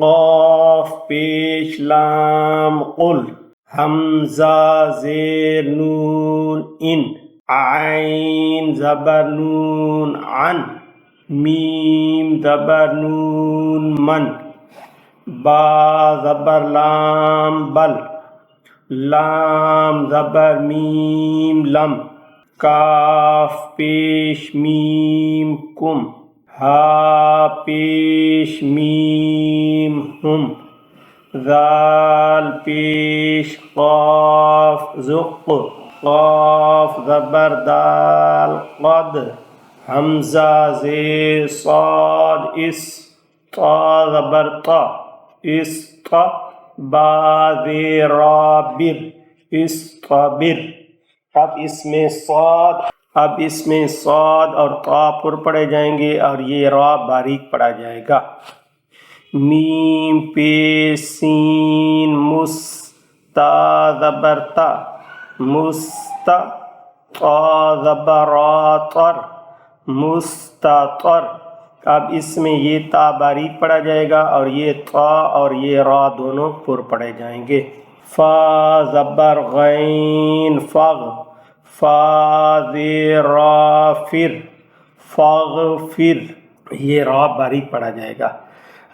قاف پیش لام قل، حمزہ زیر نون ان، عین زبر نون عن، میم زبر نون من، با زبر لام بل، لام زبر میم لم، کاف پیش میم کم، ہا پیش میم ہم، ذال پیش قاف زق، قاف زبر دال قد، حمزہ زیر صاد اس، طا زبر طا اسطا، با زیر را بر اسطبر۔ اب اس میں صاد اور طا پر پڑے جائیں گے اور یہ را باریک پڑا جائے گا۔ میم پیش سین مس، تا زبر تا مستا، طا زبر را طر مستطر۔ اب اس میں یہ تا باریک پڑا جائے گا اور یہ طا اور یہ را دونوں پر پڑے جائیں گے۔ فا زبر غین فغ، فا زیر را فر فاغفر، یہ را باریک پڑا جائے گا۔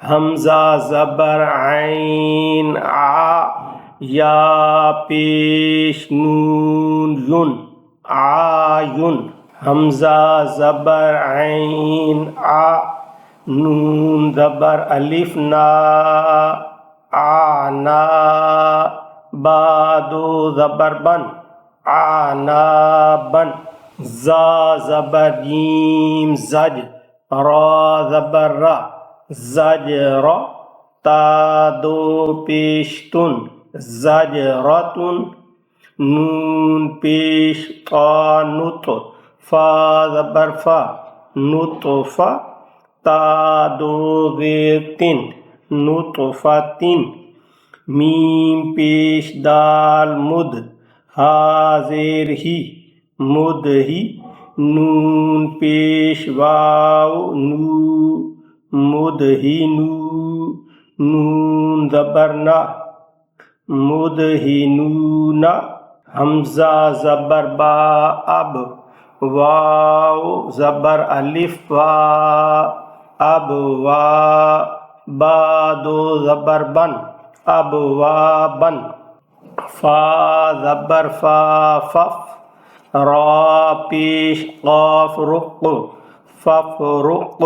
حمزہ زبر عین ع، یا پیش نون ین عایون، حمزہ زبر عین ع، نون زبر الف نا آنا، با دو زبر بن عنابن، زا زبر جیم زج، را زبر را زجر، تا دو پیش تن زجرتن، نون پیش طا نط، فا زبر فا نطفہ، تا دو زیر تن نطفتن، میم پیش دال مد، ہا زیر ہی مد ہی، نون پیش واو نو مد ہی نو، نون زبر نا مد ہی نونا، حمزہ زبر با اب، واو زبر الف وا اب وا، با دو زبر بن اب وا بن، فا زبر فا فف، را پیش قاف رق فف رق۔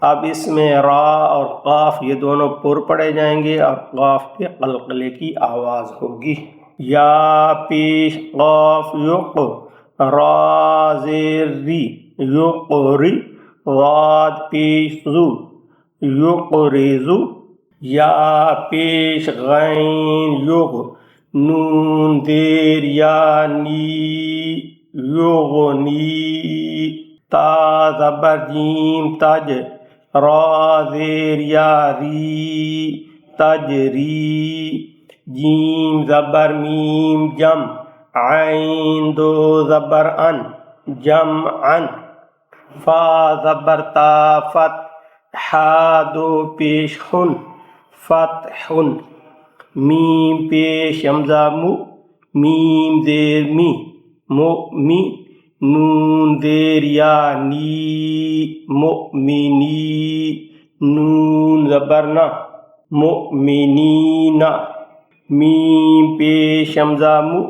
اب اس میں را اور قاف یہ دونوں پر پڑے جائیں گے اور قاف پہ قلقلے کی آواز ہوگی۔ یا پیش قاف یق، را زیر ری یقری، ضاد پیش ذو یقرض، یا پیش غین یغ، نون زیر یا نی یغنی، تا زبر جیم تج، را زیر یا ری تجری، جیم زبر میم جم، عین دو زبر ان جمعن، فا زبر تا فت، ہا دو پیش خن فتحن، میم پیش حمزہ مو، میم زیر می مؤمی، نون زیر یا نی مؤمنی، نون زبر نا مؤمنین، میم پیش حمزہ مو،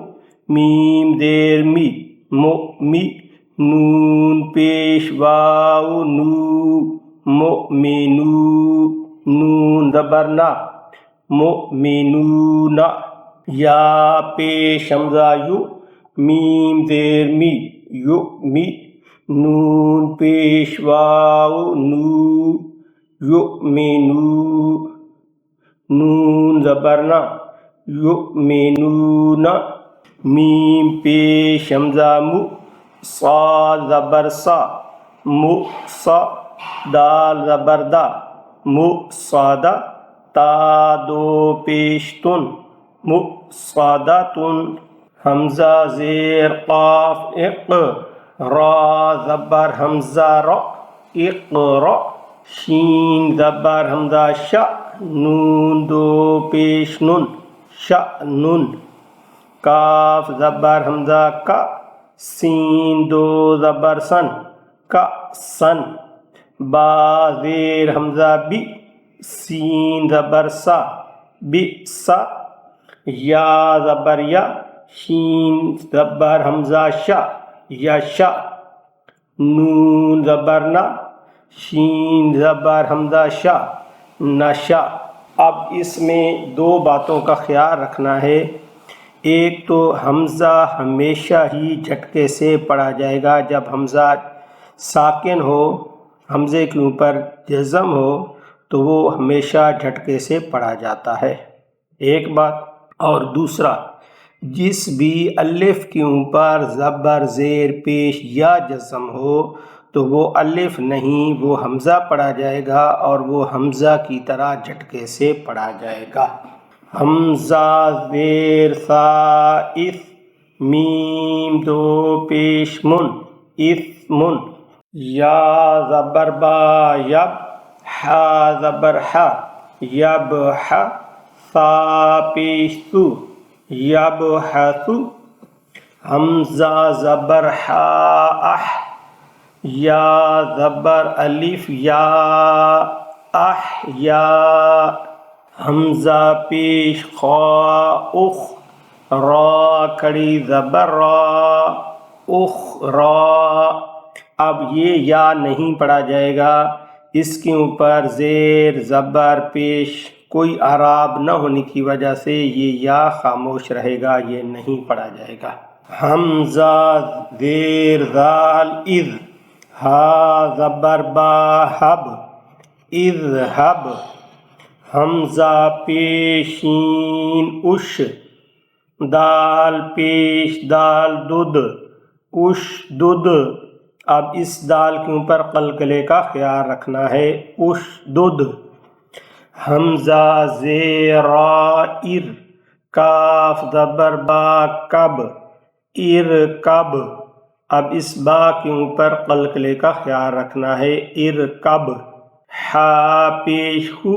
میم زیر می مؤمی، نون پیش واو نو مؤمنو، نون زبر نا مؤمنون، یا پیش حمزہ یو، میم زیر می یؤمی، نون پیش واو نو یؤمنو، نون زبر نا یؤمنون، میم پیش حمزہ مو، صاد زبر سا مؤصا، دال زبر دا مؤصدہ، تا دو پیش تن مؤصدتن، حمزہ زیر قاف اق، را زبر حمزہ را اقرا، شین زبر حمزہ شا نون دو پیش نون شأنن کاف زبر حمزہ کا سین دو زبر سن کا سن با زیر حمزہ بی سین زبر سا بی سا یا زبر یا شین زبر حمزہ شا یا شا نون زبر نا شین زبر حمزہ شا نشا۔ اب اس میں دو باتوں کا خیال رکھنا ہے، ایک تو حمزہ ہمیشہ ہی جھٹکے سے پڑھا جائے گا، جب حمزہ ساکن ہو حمزے کے اوپر جزم ہو تو وہ ہمیشہ جھٹکے سے پڑھا جاتا ہے، ایک بات۔ اور دوسرا، جس بھی الف کے اوپر زبر زیر پیش یا جزم ہو تو وہ الف نہیں، وہ حمزہ پڑھا جائے گا اور وہ حمزہ کی طرح جھٹکے سے پڑھا جائے گا۔ حمزہ زیر سا اس میم دو پیش من اسمن یا زبر با یب ہا زبر ہا یب ہا سا پیش سو یب حسو حمزہ زبر ہا اح یا زبر الف یا اح یا حمزہ پیش خا اخ را کڑی زبر را اخ را۔ اب یہ یا نہیں پڑھا جائے گا، اس کے اوپر زیر زبر پیش کوئی اعراب نہ ہونے کی وجہ سے یہ یا خاموش رہے گا، یہ نہیں پڑھا جائے گا۔ حمزہ زیر ذال اذ ہا زبر با حب اذہب حمزہ پیشین اش دال پیش دال دد اش دد۔ اب اس دال کے اوپر قلقلے کا خیال رکھنا ہے، اش دد۔ حمزہ زیر را ار کاف زبر با کب ارکب۔ اب اس با کے اوپر قلقلے کا خیال رکھنا ہے، ارکب۔ ہا پیش ہو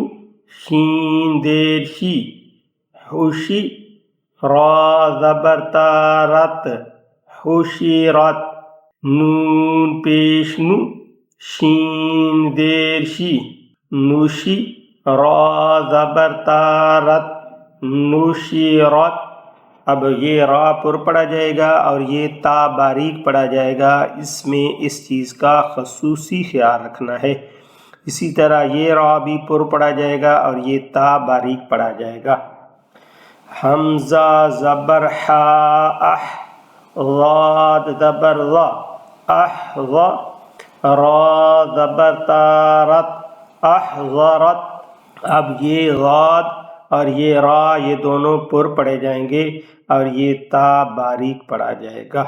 شین دیر شی خوشی را زبر تارت خوشیرت نون پیش نو شین دیر شی نوشی را زبر تارت نوشیرت۔ اب یہ را پر پڑھا جائے گا اور یہ تا باریک پڑھا جائے گا، اس میں اس چیز کا خصوصی خیال رکھنا ہے۔ اسی طرح یہ را بھی پر پڑھا جائے گا اور یہ تا باریک پڑھا جائے گا۔ حمزہ زبر حا اح ضاد زبر ضا احظا را زبر تارت احضرت۔ اب یہ ضاد اور یہ را یہ دونوں پر پڑھے جائیں گے اور یہ تا باریک پڑھا جائے گا۔